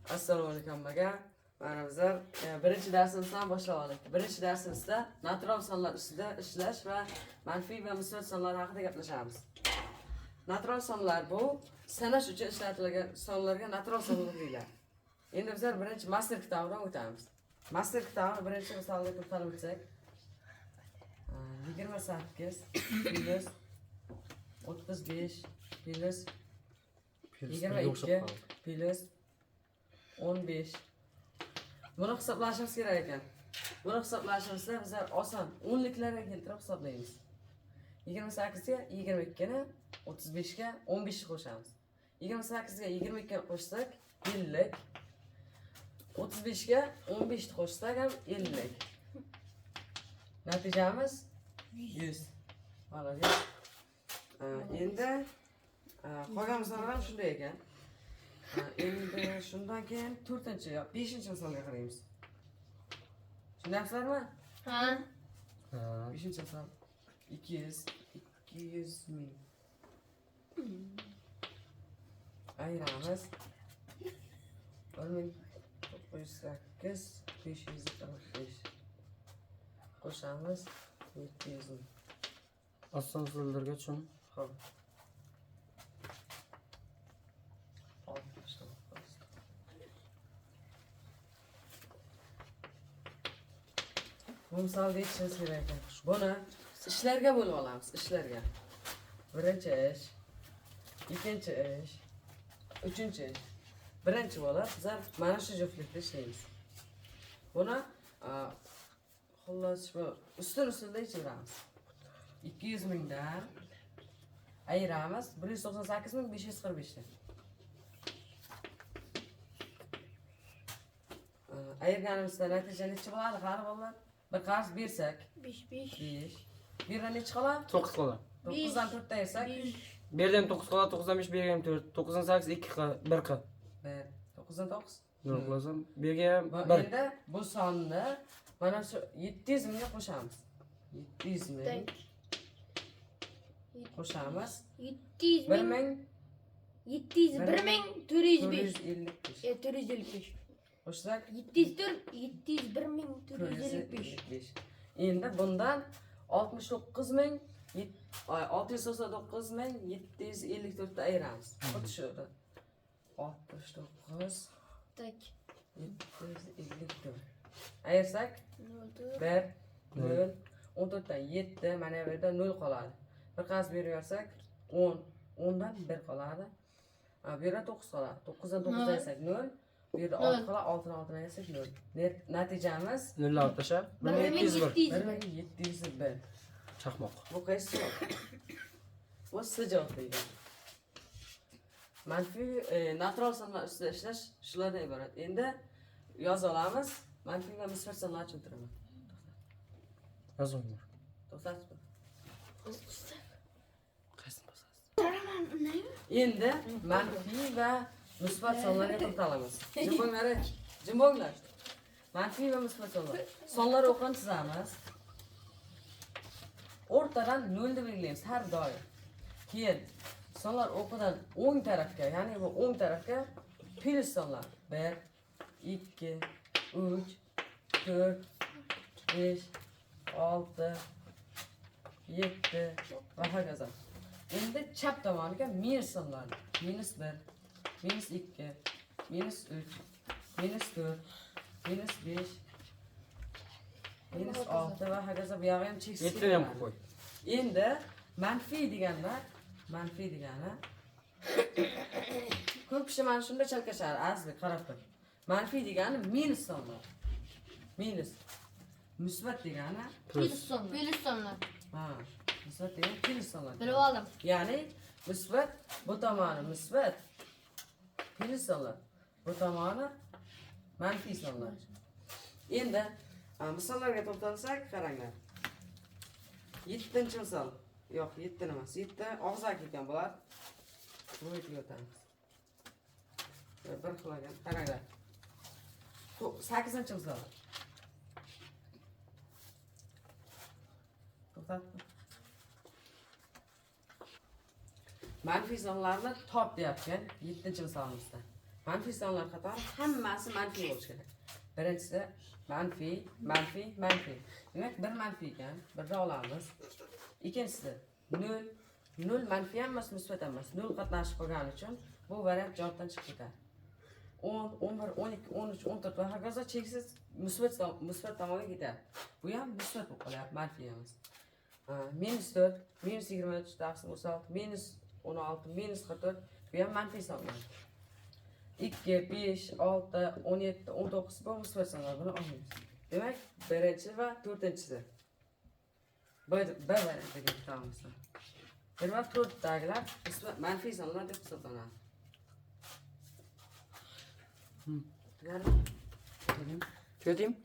Assalomu alaykum hammaga. Mana bizlar birinchi darsimizdan boshladik. Birinchi darsimizda natural sonlar ustida ishlash va manfiy va musbat sonlar haqida gaplashamiz. Natural sonlar bu sanash uchun ishlatilgan sonlarga natural sonlar deyiladi. Endi bizlar birinchi master kitobidan o'tamiz. Master kitobini birinchi misolga to'xtalib o'tsak, 28 plus 35 plus 22 plus 15. Buni hisoblashimiz kerak ekan. Buni hisoblashimizda bizlar oson o'nliklarga keltirib hisoblaymiz. 28 ga 22 ni 35 ga 15 ni qo'shamiz. 28 ga 22 ni qo'shsak 50. 35 ga 15 ni qo'shsak ham 50. Natijamiz 100. Mana endi qolgan misollar shunday ekan. Endi shundan keyin 4-chi yo 5-chi misolga qaraymiz. Tushunasizlarmi? Ha. 5-chi misol 200 ming. Ayiramiz. 1908 545. Qo'shamiz 700 ming. Oson so'zlarga tushun. Xo'p. Bu misolda aytishimiz kerak ekan. Buni ishlarga bo'lib olamiz, ishlarga. Birinchi ish, ikkinchi ish, uchinchi ish. Birinchi bo'lib bizlar mana shu juftlikda ishlaymiz. Buni xullas bu ustun-ustunda yechiramiz. 200 mingdan ayiramiz 198.545 dan. Ayirganimizda natija necha bo'ladi, qari bolalar? Bir qarz bersak 5. 5. Bu yerdan necha qoladi? 9 qoladi. 9 dan 4 dan ayirsak Bu yerdan 9 qoladi, 9 dan 5 bu yerga ham 4, 9 dan 8 2 qil, 1 qil. 9 dan 9. Yo'q qilasam, bu yerga ham 1. Endi bu sonni mana shu 700 mingga qo'shamiz. 700 ming qo'shamiz. 700 1 ming. ming 701 ming 405. 455. 455. Qo'shsak 701 ming 455. Endi bundan 69 ming 699 ming 754 ta ayiramiz. Xuddi shu. 69 Tak. 754. Ayirsak 1 0 14 dan 7 mana bu yerda 0 qoladi. Bir qarz beraversak 10 10 dan 1 qoladi. Bu yerda 9 qoladi. 9 dan 9 ayirsak 0. Bu yerda 6 qoladi, 6 dan 6 ayirsak 0. Natijamiz 0 olib tasha. 1701. 1701. Chaqmoq. Bu qaysi javob? Bu C javob deydi. Manfiy natural sonlar ustida ishlash shulardan iborat. Endi yoza olamiz. Manfiy va musbat sonlarni tushuntiraman. Yozinglar. To'xtatib. Qaysini bosasiz? Endi manfiy va musbat sonlarga to'xtalamiz. Jim bo'linglar. Jim bo'linglar. Manfiy va musbat sonlar. Sonlar o'qini chizamiz. O'rtadan 0 ni belgilaymiz har doim. Keyin sonlar o'qidan o'ng tarafga, ya'ni bu o'ng tarafga plus sonlar 1 2 3 4 5 6 7 va hokazo. Endi chap tomoniga minus sonlar. -1, -2, -3, -4, -5, -6 va hokazo. Bu yog'i ham cheksiz. 7 ham qo'y. Endi manfiy deganlar, manfiy degani ko'p kishi mana shunda chalkashadi, asli qarab tur. Manfiy degani minus sonlar. Minus. Musbat degani Plus sonlar. ha, musbat degani plus sonlar. Bilib oldim. Ya'ni musbat bu tomoni musbat plus sonlar. Bu tomoni manfiy sonlar. Endi misollarga to'xtalsak, qaranglar. 7-chi misol. Yo'q, 7 emas. 7 og'zaki ekan bular. Buni o'tamiz. Bir qilagan. Qaranglar. 8-chi misol. To'xtat. Manfiy sonlarni top deyapgan 7-chi misolimizda. Manfiy sonlar qatori hammasi manfiy bo'lishi kerak. Birinchisi manfiy, manfiy, manfiy. Demak, bir manfiy ekan, birni olamiz. Ikkinchisi 0. 0 manfiy ham emas, musbat ham emas. 0 qatnashib qolgani uchun bu variant javobdan chiqib ketadi. 10, 11, 12, 13, 14 va hokazo cheksiz musbat tomonga ketadi. Bu ham musbat bo'lib qolyapti, manfiy emas. -4, -23 taqsim 36, -16, -44 bu ham manfiy sonlar. 2, 5, 6, 17, 19 bu musbat sonlar, buni olmaymiz. Demak, birinchi va to'rtinchisi. Bir variantga ketamiz. 1 va 4 dagilar manfiy sonlar deb hisoblanadi. Tugataymi?